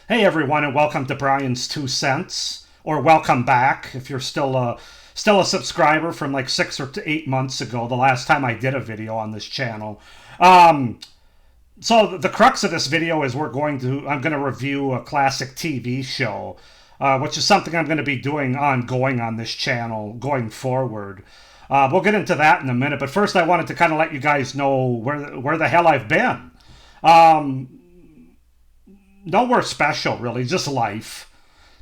Hey everyone, and welcome to Brian's Two Cents, or welcome back if you're still a subscriber from like 6 or 8 months ago. The last time I did a video on this channel. Um, so the crux of this video is I'm going to review a classic TV show, which is something I'm going to be doing ongoing on this channel going forward. We'll get into that in a minute, but first I wanted to kind of let you guys know where the hell I've been. Um, Nowhere special, really. Just life.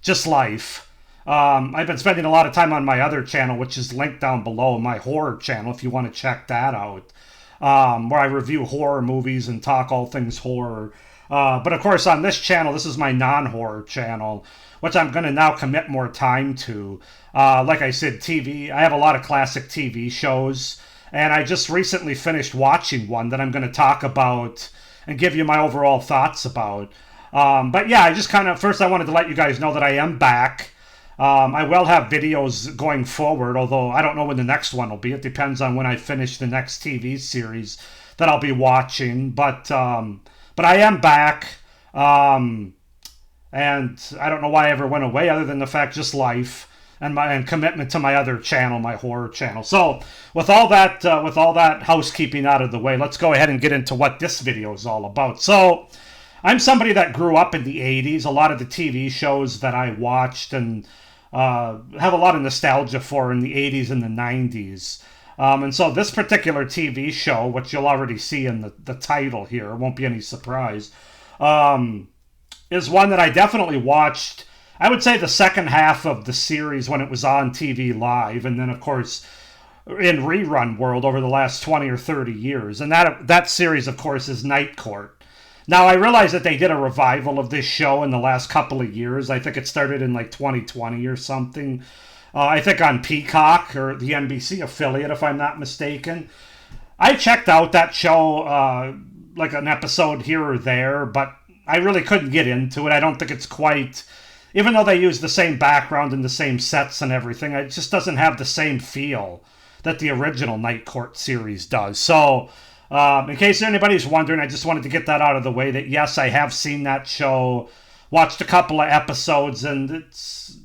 Just life. I've been spending a lot of time on my other channel, which is linked down below, my horror channel, if you want to check that out, where I review horror movies and talk all things horror. But of course, on this channel, this is my non-horror channel, which I'm going to now commit more time to. Like I said, TV. I have a lot of classic TV shows, and I just recently finished watching one that I'm going to talk about and give you my overall thoughts about. But yeah, I just first I wanted to let you guys know that I am back. I will have videos going forward, although I don't know when the next one will be. It depends on when I finish the next TV series that I'll be watching. But I am back. And I don't know why I ever went away other than the fact just life and commitment to my other channel, my horror channel. So with all that housekeeping out of the way, let's go ahead and get into what this video is all about. So I'm somebody that grew up in the 80s. A lot of the TV shows that I watched and have a lot of nostalgia for in the 80s and the 90s. And so this particular TV show, which you'll already see in the title here, it won't be any surprise, is one that I definitely watched. I would say the second half of the series when it was on TV live, and then, of course, in rerun world over the last 20 or 30 years. And that series, of course, is Night Court. Now, I realize that they did a revival of this show in the last couple of years. I think it started in like 2020 or something. I think on Peacock or the NBC affiliate, if I'm not mistaken. I checked out that show, like an episode here or there, but I really couldn't get into it. I don't think it's quite, even though they use the same background and the same sets and everything, it just doesn't have the same feel that the original Night Court series does. So, in case anybody's wondering, I just wanted to get that out of the way that yes, I have seen that show, watched a couple of episodes, and some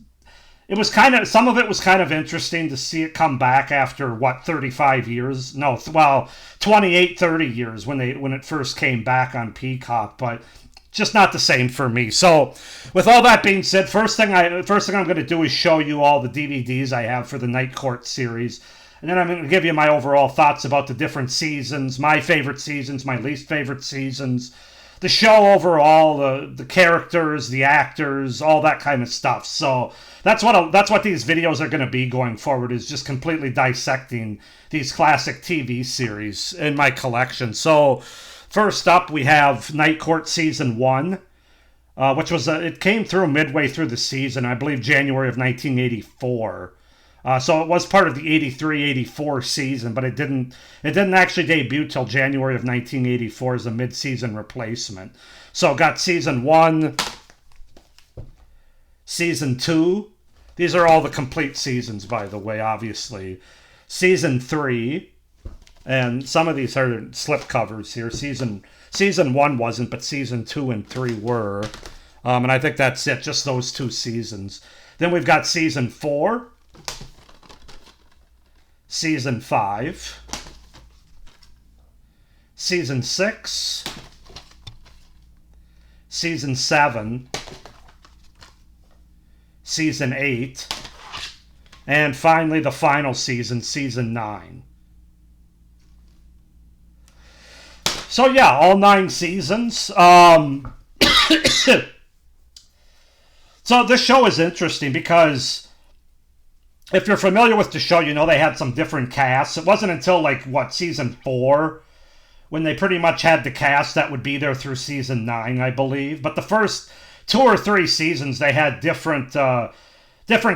of it was kind of interesting to see it come back after 35 years? No, well, 28, 30 years when it first came back on Peacock, but just not the same for me. So, with all that being said, first thing I'm going to do is show you all the DVDs I have for the Night Court series. And then I'm going to give you my overall thoughts about the different seasons, my favorite seasons, my least favorite seasons, the show overall, the characters, the actors, all that kind of stuff. So that's what these videos are going to be going forward, is just completely dissecting these classic TV series in my collection. So first up, we have Night Court Season 1, which was it came through midway through the season, I believe January of 1984. So it was part of the 83-84 season, but it didn't actually debut till January of 1984 as a mid-season replacement. So it got Season 1, Season 2. These are all the complete seasons, by the way, obviously. Season 3, and some of these are slipcovers here. Season 1 wasn't, but Season 2 and 3 were. And I think that's it, just those two seasons. Then we've got Season 4. Season 5, Season 6, Season 7, Season 8, and finally the final season, Season 9. So yeah, all 9 seasons. So this show is interesting because if you're familiar with the show, you know they had some different casts. It wasn't until Season 4 when they pretty much had the cast that would be there through Season 9, I believe. But the first 2 or 3 seasons, they had different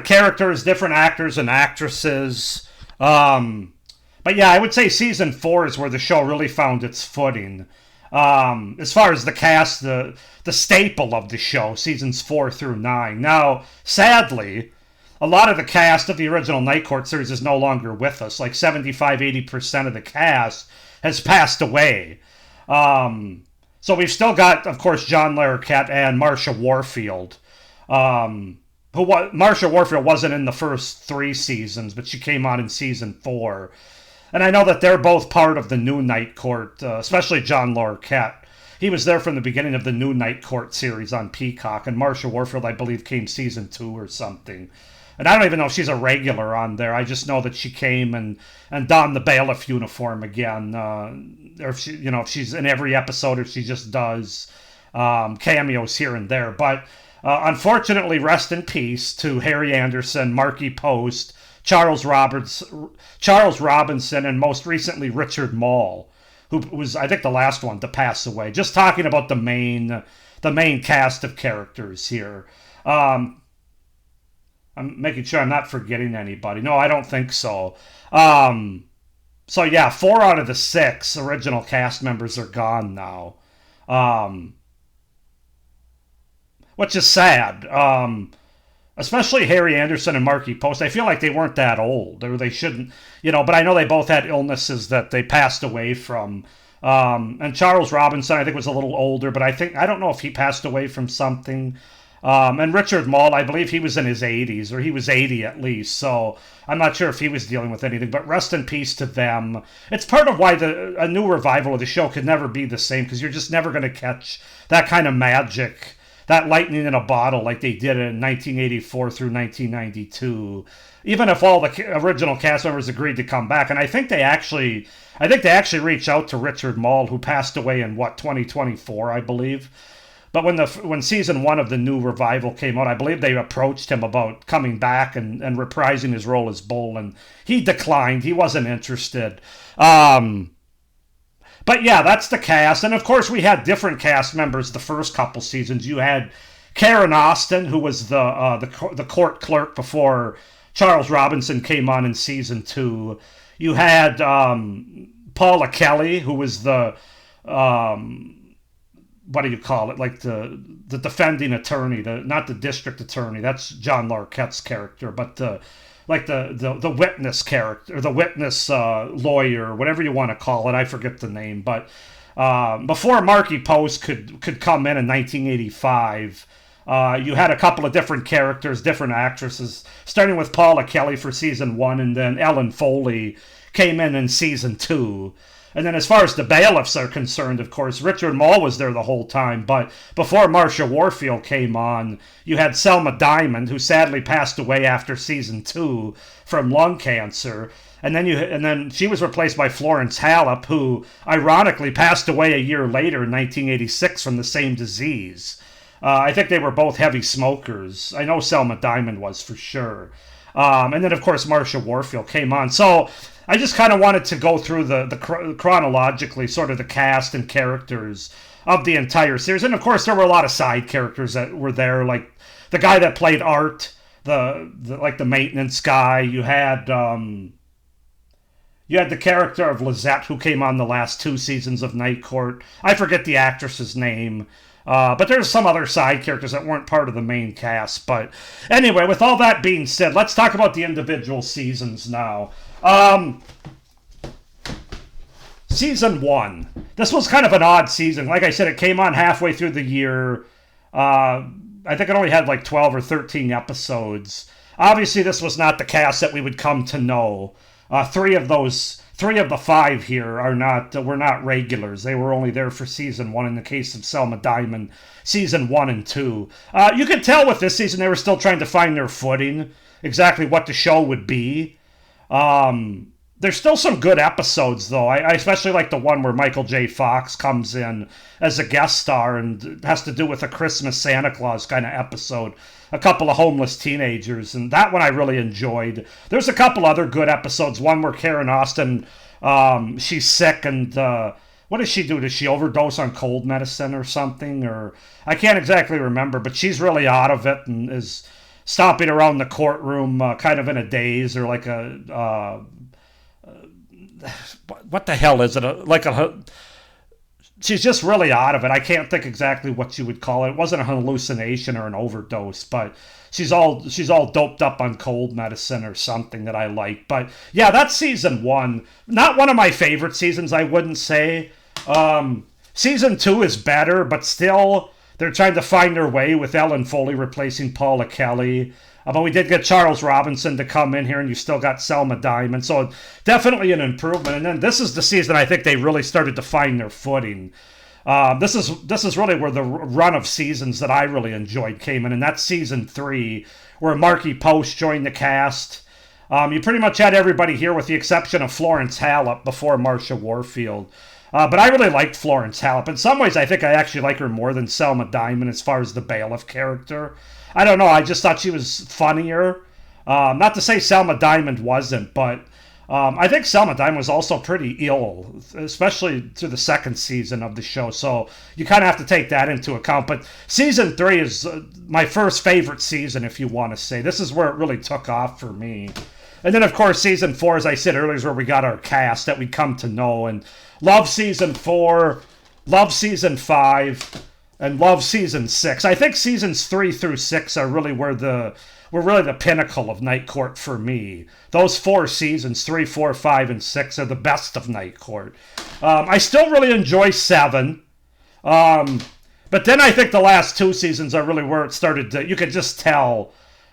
characters, different actors and actresses. But yeah, I would say Season 4 is where the show really found its footing. As far as the cast, the staple of the show, Seasons 4 through 9. Now, sadly, a lot of the cast of the original Night Court series is no longer with us. Like 75-80% of the cast has passed away. So we've still got, of course, John Larroquette and Marsha Warfield. Marsha Warfield wasn't in the first 3 seasons, but she came on in season 4. And I know that they're both part of the new Night Court, especially John Larroquette. He was there from the beginning of the new Night Court series on Peacock, and Marsha Warfield, I believe, came season 2 or something. And I don't even know if she's a regular on there. I just know that she came and donned the bailiff uniform again. Or if she, if she's in every episode, or she just does cameos here and there. But unfortunately, rest in peace to Harry Anderson, Marky Post, Charles Robinson, and most recently Richard Mall, who was, I think, the last one to pass away. Just talking about the main cast of characters here. I'm making sure I'm not forgetting anybody. No, I don't think so. So yeah, 4 out of the 6 original cast members are gone now, which is sad. Especially Harry Anderson and Marky Post. I feel like they weren't that old, or they shouldn't, but I know they both had illnesses that they passed away from. And Charles Robinson, I think, was a little older, but I don't know if he passed away from something. And Richard Mall, I believe he was in his 80s, or he was 80 at least, so I'm not sure if he was dealing with anything, but rest in peace to them. It's part of why a new revival of the show could never be the same, because you're just never going to catch that kind of magic, that lightning in a bottle like they did in 1984 through 1992, even if all the original cast members agreed to come back. And I think they actually reached out to Richard Mall, who passed away in 2024, I believe. But when season 1 of the new revival came out, I believe they approached him about coming back and reprising his role as Bull, and he declined. He wasn't interested. But yeah, that's the cast. And of course, we had different cast members the first couple seasons. You had Karen Austin, who was the court clerk before Charles Robinson came on in season 2. You had Paula Kelly, who was the what do you call it? Like the defending attorney, not the district attorney. That's John Larroquette's character, but the witness character, or the witness lawyer, whatever you want to call it. I forget the name, but before Marky Post could come in 1985, you had a couple of different characters, different actresses, starting with Paula Kelly for season 1, and then Ellen Foley came in season 2. And then as far as the bailiffs are concerned, of course, Richard Mall was there the whole time. But before Marsha Warfield came on, you had Selma Diamond, who sadly passed away after season 2 from lung cancer. And then she was replaced by Florence Hallop, who ironically passed away a year later in 1986 from the same disease. I think they were both heavy smokers. I know Selma Diamond was for sure. And then, of course, Marsha Warfield came on. So I just kind of wanted to go through the chronologically, sort of the cast and characters of the entire series. And, of course, there were a lot of side characters that were there, like the guy that played Art, the maintenance guy. You had the character of Lizette, who came on the last 2 seasons of Night Court. I forget the actress's name. But there's some other side characters that weren't part of the main cast. But anyway, with all that being said, let's talk about the individual seasons now. Season 1. This was kind of an odd season. Like I said, it came on halfway through the year. I think it only had like 12 or 13 episodes. Obviously, this was not the cast that we would come to know. 3 of the 5 here were not regulars. They were only there for season 1. In the case of Selma Diamond, season 1 and 2. You could tell with this season they were still trying to find their footing, exactly what the show would be. There's still some good episodes, though. I especially like the one where Michael J. Fox comes in as a guest star and has to do with a Christmas Santa Claus kind of episode. A couple of homeless teenagers, and that one I really enjoyed. There's a couple other good episodes. One where Karen Austin, she's sick, and what does she do? Does she overdose on cold medicine or something? Or I can't exactly remember, but she's really out of it and is stomping around the courtroom kind of in a daze, or like a... what the hell is it? She's just really out of it. I can't think exactly what you would call it. It wasn't a hallucination or an overdose, but she's all doped up on cold medicine or something that I like. But yeah, that's season 1. Not one of my favorite seasons, I wouldn't say. Season 2 is better, but still, they're trying to find their way with Ellen Foley replacing Paula Kelly. But we did get Charles Robinson to come in here, and you still got Selma Diamond. So definitely an improvement. And then this is the season I think they really started to find their footing. This is really where the run of seasons that I really enjoyed came in, and that's season 3, where Marky Post joined the cast. You pretty much had everybody here with the exception of Florence Hallop before Marsha Warfield. But I really liked Florence Hallop. In some ways, I think I actually like her more than Selma Diamond as far as the bailiff character. I don't know. I just thought she was funnier. Not to say Selma Diamond wasn't, but I think Selma Diamond was also pretty ill, especially through the second season of the show. So you kind of have to take that into account. But season 3 is my first favorite season, if you want to say. This is where it really took off for me. And then, of course, season 4, as I said earlier, is where we got our cast that we come to know. And love season 4, love season 5, and love season 6. I think seasons 3 through 6 are really were really the pinnacle of Night Court for me. Those 4 seasons, 3, 4, 5, and 6, are the best of Night Court. I still really enjoy 7. But then I think the last 2 seasons are really where it started to, you could just tell,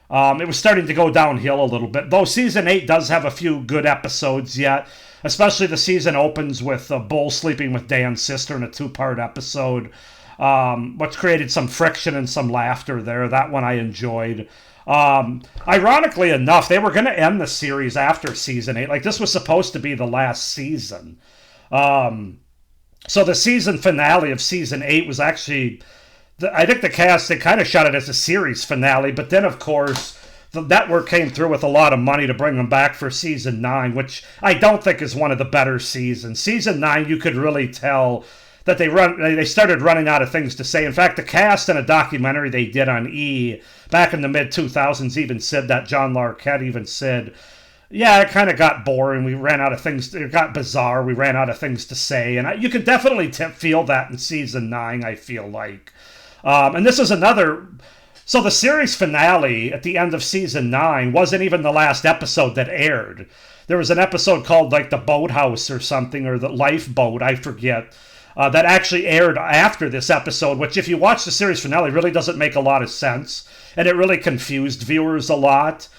it was starting to go downhill a little bit. Though season 8 does have a few good episodes yet. Especially the season opens with Bull sleeping with Dan's sister in a 2-part episode, which created some friction and some laughter there. That one I enjoyed. Ironically enough, they were going to end the series after season 8. Like, this was supposed to be the last season. So the season finale of season 8 was actually, I think the cast, they kind of shot it as a series finale, but then, of course, the network came through with a lot of money to bring them back for season 9, which I don't think is one of the better seasons. Season 9, you could really tell that they started running out of things to say. In fact, the cast in a documentary they did on E! Back in the mid-2000s even said that. John Larroquette even said, yeah, it kind of got boring. We ran out of things. It got bizarre. We ran out of things to say. And you could definitely feel that in season 9, I feel like. And this is another... So the series finale at the end of season 9 wasn't even the last episode that aired. There was an episode called, like, The Boathouse or something, or The Lifeboat, I forget, that actually aired after this episode, which, if you watch the series finale, really doesn't make a lot of sense, and it really confused viewers a lot.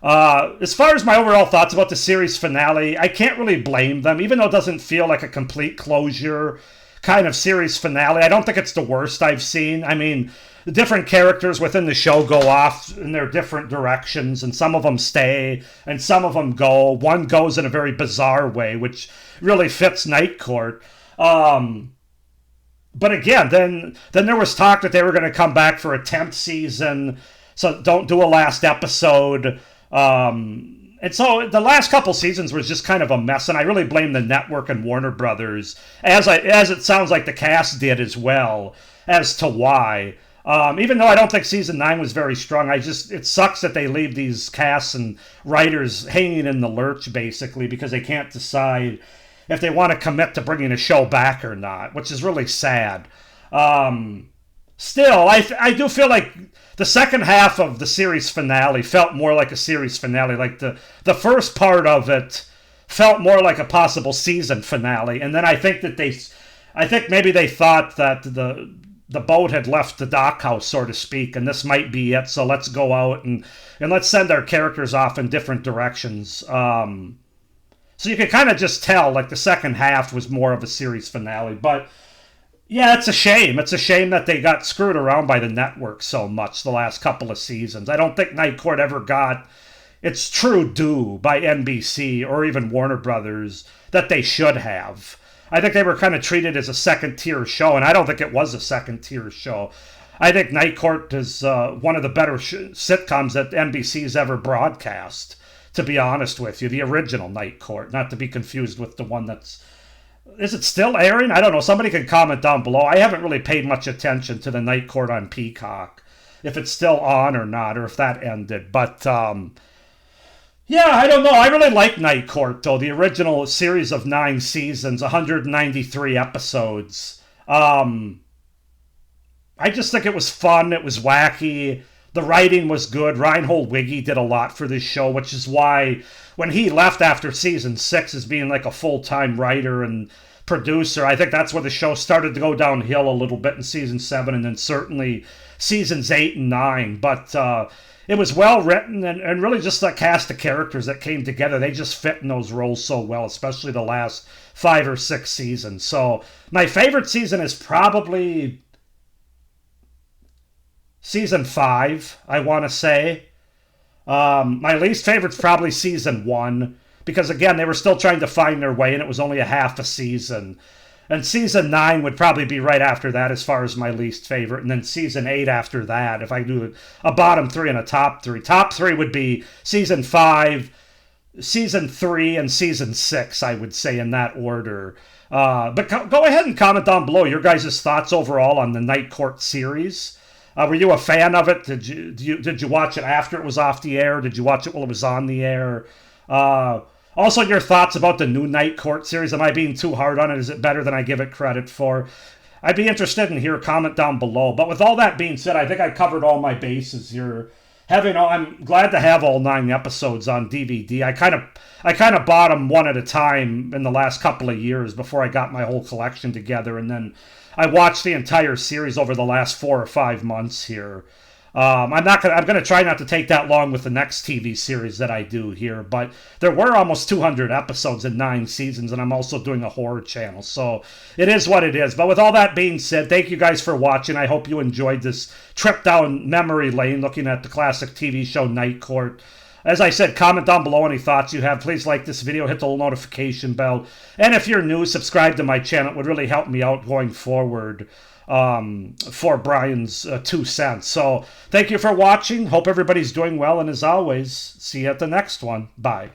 As far as my overall thoughts about the series finale, I can't really blame them, even though it doesn't feel like a complete closure kind of series finale. I don't think it's the worst I've seen. I mean, the different characters within the show go off in their different directions, and some of them stay, and some of them go. One goes in a very bizarre way, which really fits Night Court. But again, then there was talk that they were going to come back for a 10th season, so don't do a last episode. And so the last couple seasons was just kind of a mess, and I really blame the network and Warner Brothers, as it sounds like the cast did as well, as to why. Even though I don't think season 9 was very strong, it sucks that they leave these casts and writers hanging in the lurch, basically, because they can't decide if they want to commit to bringing a show back or not, which is really sad. Still, I do feel like the second half of the series finale felt more like a series finale. Like the first part of it felt more like a possible season finale, and then I think maybe they thought that the boat had left the dockhouse, so to speak, and this might be it. So let's go out and let's send our characters off in different directions. So you could kind of just tell, like, the second half was more of a series finale. But yeah, it's a shame. It's a shame that they got screwed around by the network so much the last couple of seasons. I don't think Night Court ever got its true due by NBC or even Warner Brothers that they should have. I think they were kind of treated as a second-tier show, and I don't think it was a second-tier show. I think Night Court is one of the better sitcoms that NBC's ever broadcast, to be honest with you. The original Night Court, not to be confused with the one that's... Is it still airing? I don't know. Somebody can comment down below. I haven't really paid much attention to the Night Court on Peacock, if it's still on or not, or if that ended. But, yeah, I don't know. I really like Night Court, though. The original series of 9 seasons, 193 episodes. I just think it was fun. It was wacky. The writing was good. Reinhold Wiggy did a lot for this show, which is why when he left after season 6 as being like a full-time writer and producer. I think that's where the show started to go downhill a little bit in season 7, and then certainly seasons 8 and 9. But it was well written, and really just the cast of characters that came together. They just fit in those roles so well, especially the last 5 or 6 seasons. So my favorite season is probably season 5, I want to say. My least favorite's probably season 1, because again, they were still trying to find their way, and it was only a half a season. And season 9 would probably be right after that as far as my least favorite. And then season 8 after that, if I do a bottom 3 and a top 3. Top 3 would be season 5, season 3, and season 6, I would say, in that order. But go ahead and comment down below your guys' thoughts overall on the Night Court series. Were you a fan of it? Did you watch it after it was off the air? Did you watch it while it was on the air? Also, your thoughts about the new Night Court series. Am I being too hard on it? Is it better than I give it credit for? I'd be interested in hearing a comment down below. But with all that being said, I think I covered all my bases here. I'm glad to have all 9 episodes on DVD. I kind of bought them one at a time in the last couple of years before I got my whole collection together, and then I watched the entire series over the last 4 or 5 months here. I'm gonna try not to take that long with the next TV series that I do here, but there were almost 200 episodes in 9 seasons, and I'm also doing a horror channel, so it is what it is. But with all that being said, thank you guys for watching. I hope you enjoyed this trip down memory lane looking at the classic TV show Night Court. As I said, comment down below any thoughts you have. Please like this video, hit the little notification bell, and if you're new, subscribe to my channel. It would really help me out going forward for Brian's 2 cents. So thank you for watching. Hope everybody's doing well, and as always, see you at the next one. Bye.